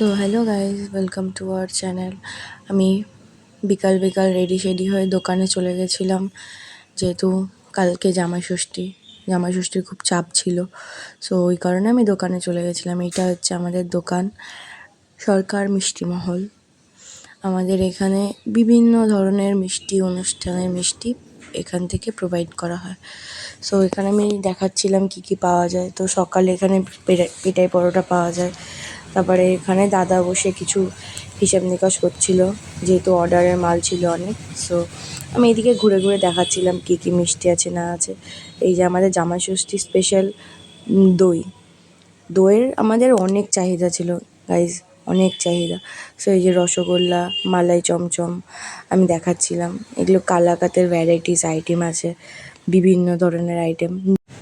So hello guys, welcome to our channel. আমি বিকাল বিকাল রেডি হয়ে দোকানে চলে গেছিলাম, যেহেতু কালকে জামাই ষষ্ঠীর খুব চাপ ছিল। সো ওই কারণে আমি দোকানে চলে গেছিলাম। এইটা হচ্ছে আমাদের দোকান, সরকার মিষ্টি মহল। আমাদের এখানে বিভিন্ন ধরনের মিষ্টি, অনুষ্ঠানের মিষ্টি এখান থেকে প্রোভাইড করা হয়। সো এখানে আমি দেখাচ্ছিলাম কী কী পাওয়া যায়। তো সকালে এখানে পেটাই পরোটা পাওয়া যায়। তারপরে এখানে দাদা বসে কিছু হিসাব নিকাশ করছিল, যেহেতু অর্ডারের মাল ছিল অনেক। সো আমি এদিকে ঘুরে ঘুরে দেখাচ্ছিলাম কী কী মিষ্টি আছে না আছে। এই যে আমাদের জামাই ষষ্ঠী স্পেশাল দই, দইয়ের আমাদের অনেক চাহিদা ছিল গাইজ, অনেক চাহিদা। সো এই যে রসগোল্লা, মালাই চমচম আমি দেখাচ্ছিলাম। এগুলো কালাকাতের ভ্যারাইটিস আইটেম আছে, বিভিন্ন ধরনের আইটেম,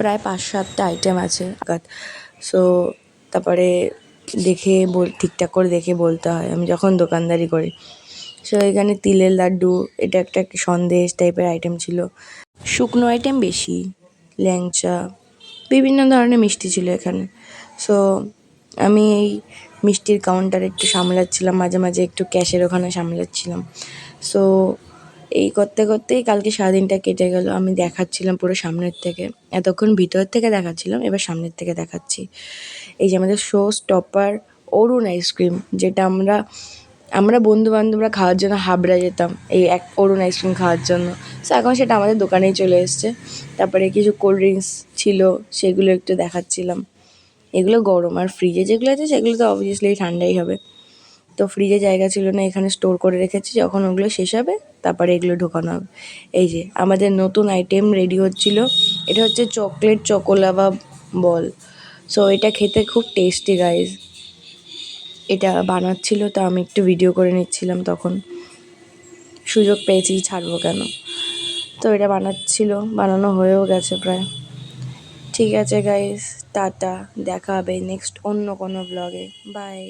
প্রায় 5-7টা আইটেম আছে। সো তারপরে ঠিকঠাক করে দেখে বলতে হয় আমি যখন দোকানদারি করি। সো এখানে তিলের লাড্ডু, এটা একটা সন্দেশ টাইপের আইটেম ছিল। শুকনো আইটেম বেশি, ল্যাংচা, বিভিন্ন ধরনের মিষ্টি ছিল এখানে। সো আমি এই মিষ্টির কাউন্টার একটু সামলাচ্ছিলাম, মাঝে মাঝে একটু ক্যাশের ওখানে সামলাচ্ছিলাম। সো এই করতে করতেই কালকে সারাদিনটা কেটে গেল। আমি দেখাচ্ছিলাম পুরো সামনের থেকে, এতক্ষণ ভিতর থেকে দেখাচ্ছিলাম, এবার সামনের থেকে দেখাচ্ছি। এই যে আমাদের শো স্টপার অরুণ আইসক্রিম, যেটা আমরা বন্ধুবান্ধবরা খাওয়ার জন্য হাবড়া যেতাম এই অরুণ আইসক্রিম খাওয়ার জন্য। সো এখন সেটা আমাদের দোকানেই চলে এসছে। তারপরে কিছু কোল্ড ড্রিঙ্কস ছিল, সেগুলো একটু দেখাচ্ছিলাম। এগুলো গরম, আর ফ্রিজে যেগুলো আছে সেগুলো তো অবভিয়াসলি ঠান্ডাই হবে। তো ফ্রিজে জায়গা ছিল না, এখানে স্টোর করে রেখেছি, যখন ওগুলো শেষ হবে তারপরে এগুলো ঢোকানো হবে। এই যে আমাদের নতুন আইটেম রেডি হচ্ছিল, এটা হচ্ছে চকলেট চকোলাভা বল। সো এটা খেতে খুব টেস্টি গাইজ। এটা বানাচ্ছিল, তো আমি একটু ভিডিও করে নিচ্ছিলাম, তখন সুযোগ পেয়েছি, ছাড়বো কেন। তো এটা বানানো হয়েও গেছে প্রায়। ঠিক আছে গাইজ, টাটা, দেখা হবে নেক্সট অন্য কোনো ব্লগে। বাই।